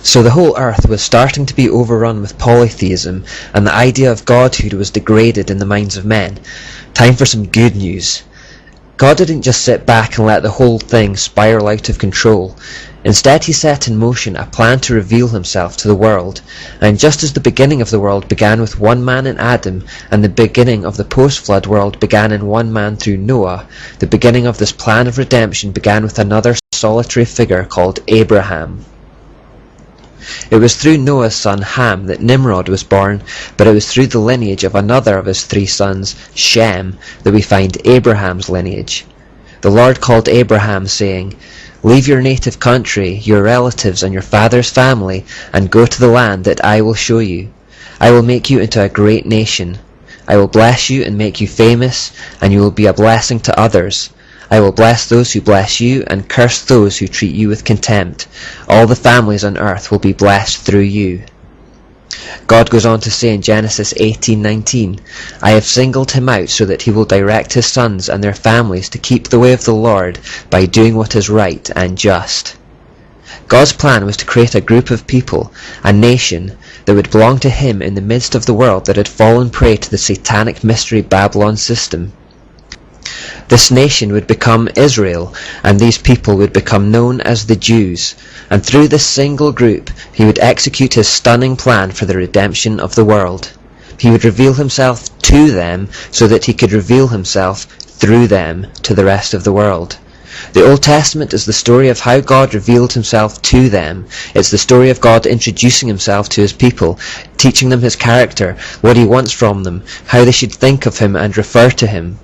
So the whole earth was starting to be overrun with polytheism, and the idea of godhood was degraded in the minds of men. Time for some good news. God didn't just sit back and let the whole thing spiral out of control. Instead, he set in motion a plan to reveal himself to the world, and just as the beginning of the world began with one man in Adam, and the beginning of the post-flood world began in one man through Noah, the beginning of this plan of redemption began with another solitary figure called Abraham. It was through Noah's son Ham that Nimrod was born, but it was through the lineage of another of his 3 sons, Shem, that we find Abraham's lineage. The Lord called Abraham, saying, "Leave your native country, your relatives, and your father's family, and go to the land that I will show you. I will make you into a great nation. I will bless you and make you famous, and you will be a blessing to others. I will bless those who bless you, and curse those who treat you with contempt. All the families on earth will be blessed through you." God goes on to say in Genesis 18:19, "I have singled him out so that he will direct his sons and their families to keep the way of the Lord by doing what is right and just." God's plan was to create a group of people, a nation, that would belong to him in the midst of the world that had fallen prey to the satanic mystery Babylon system. This nation would become Israel, and these people would become known as the Jews, and through this single group he would execute his stunning plan for the redemption of the world. He would reveal himself to them so that he could reveal himself through them to the rest of the world. The Old Testament is the story of how God revealed himself to them. It's the story of God introducing himself to his people, teaching them his character, what he wants from them, how they should think of him and refer to him.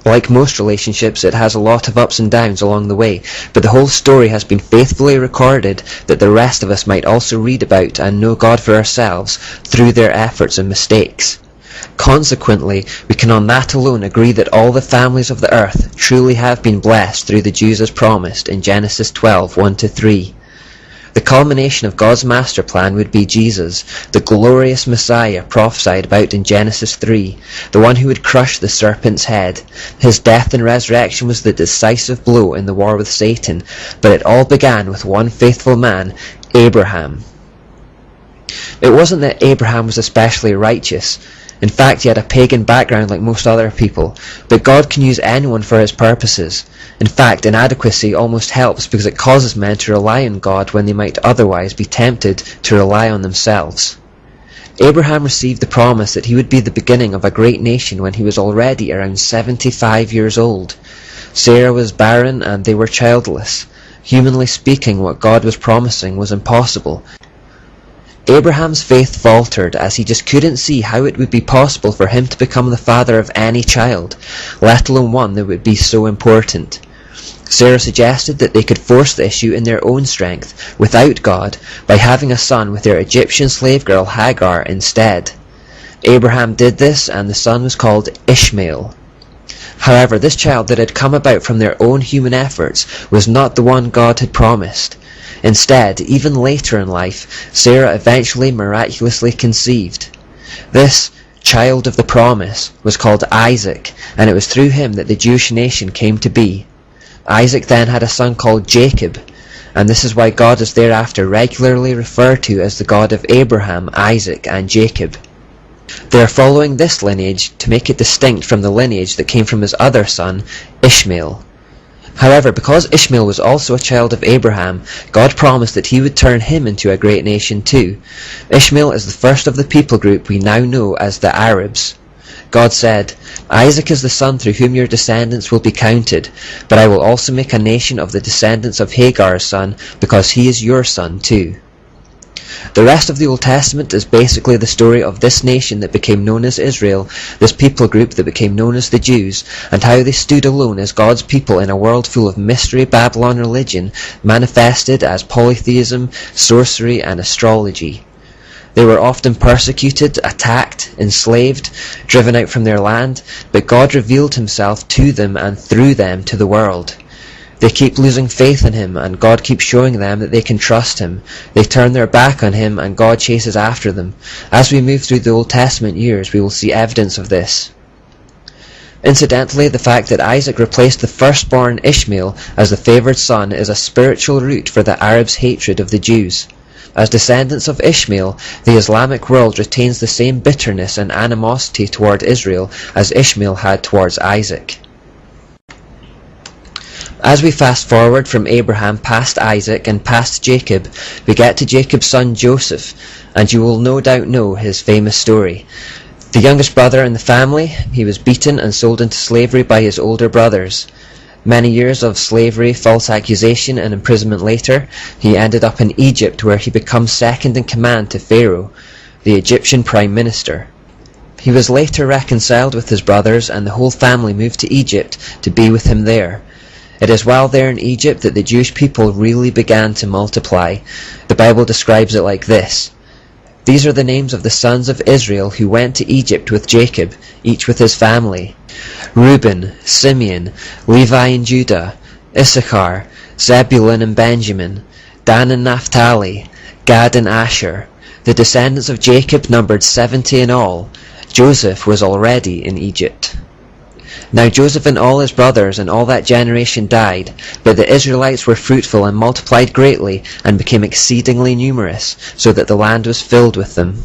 Like most relationships, it has a lot of ups and downs along the way, but the whole story has been faithfully recorded that the rest of us might also read about and know God for ourselves through their efforts and mistakes. Consequently, we can on that alone agree that all the families of the earth truly have been blessed through the Jews as promised in Genesis 12:1-3. The culmination of God's master plan would be Jesus, the glorious Messiah prophesied about in Genesis 3, the one who would crush the serpent's head. His death and resurrection was the decisive blow in the war with Satan, but it all began with one faithful man, Abraham. It wasn't that Abraham was especially righteous. In fact, he had a pagan background like most other people, but God can use anyone for his purposes. In fact, inadequacy almost helps because it causes men to rely on God when they might otherwise be tempted to rely on themselves. Abraham received the promise that he would be the beginning of a great nation when he was already around 75 years old. Sarah was barren and they were childless. Humanly speaking, what God was promising was impossible. Abraham's faith faltered as he just couldn't see how it would be possible for him to become the father of any child, let alone one that would be so important. Sarah suggested that they could force the issue in their own strength, without God, by having a son with their Egyptian slave girl Hagar instead. Abraham did this, and the son was called Ishmael. However, this child that had come about from their own human efforts was not the one God had promised. Instead, even later in life, Sarah eventually miraculously conceived. This child of the promise was called Isaac, and it was through him that the Jewish nation came to be. Isaac then had a son called Jacob, and this is why God is thereafter regularly referred to as the God of Abraham, Isaac, and Jacob. They are following this lineage to make it distinct from the lineage that came from his other son, Ishmael. However, because Ishmael was also a child of Abraham, God promised that he would turn him into a great nation too. Ishmael is the first of the people group we now know as the Arabs. God said, "Isaac is the son through whom your descendants will be counted, but I will also make a nation of the descendants of Hagar's son, because he is your son too." The rest of the Old Testament is basically the story of this nation that became known as Israel, this people group that became known as the Jews, and how they stood alone as God's people in a world full of mystery Babylon religion, manifested as polytheism, sorcery, and astrology. They were often persecuted, attacked, enslaved, driven out from their land, but God revealed himself to them and through them to the world. They keep losing faith in him, and God keeps showing them that they can trust him. They turn their back on him, and God chases after them. As we move through the Old Testament years, we will see evidence of this. Incidentally, the fact that Isaac replaced the firstborn Ishmael as the favoured son is a spiritual root for the Arabs' hatred of the Jews. As descendants of Ishmael, the Islamic world retains the same bitterness and animosity toward Israel as Ishmael had towards Isaac. As we fast forward from Abraham past Isaac and past Jacob, we get to Jacob's son Joseph, and you will no doubt know his famous story. The youngest brother in the family, he was beaten and sold into slavery by his older brothers. Many years of slavery, false accusation and imprisonment later, he ended up in Egypt, where he becomes second in command to Pharaoh, the Egyptian prime minister. He was later reconciled with his brothers, and the whole family moved to Egypt to be with him there. It is while there in Egypt that the Jewish people really began to multiply. The Bible describes it like this: "These are the names of the sons of Israel who went to Egypt with Jacob, each with his family: Reuben, Simeon, Levi and Judah, Issachar, Zebulun and Benjamin, Dan and Naphtali, Gad and Asher." The descendants of Jacob numbered 70 in all. Joseph was already in Egypt. Now Joseph and all his brothers and all that generation died, but the Israelites were fruitful and multiplied greatly and became exceedingly numerous, so that the land was filled with them.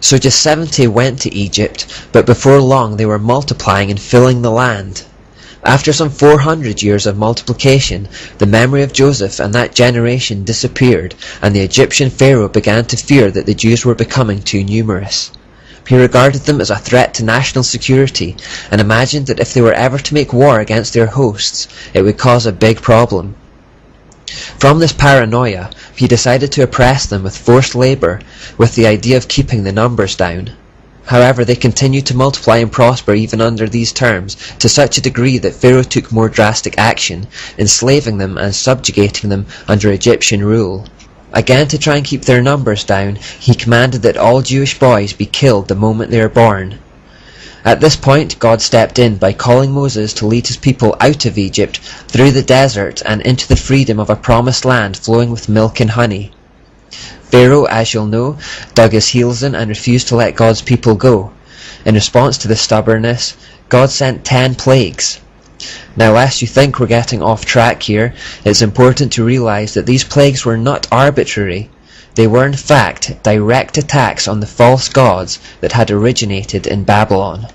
So just 70 went to Egypt, but before long they were multiplying and filling the land. After some 400 years of multiplication, the memory of Joseph and that generation disappeared, and the Egyptian Pharaoh began to fear that the Jews were becoming too numerous. He regarded them as a threat to national security, and imagined that if they were ever to make war against their hosts, it would cause a big problem. From this paranoia, he decided to oppress them with forced labor, with the idea of keeping the numbers down. However, they continued to multiply and prosper even under these terms, to such a degree that Pharaoh took more drastic action, enslaving them and subjugating them under Egyptian rule. Again, to try and keep their numbers down, he commanded that all Jewish boys be killed the moment they are born. At this point, God stepped in by calling Moses to lead his people out of Egypt, through the desert and into the freedom of a promised land flowing with milk and honey. Pharaoh, as you'll know, dug his heels in and refused to let God's people go. In response to this stubbornness, God sent 10 plagues. Now, lest you think we're getting off track here, it's important to realize that these plagues were not arbitrary. They were in fact direct attacks on the false gods that had originated in Babylon.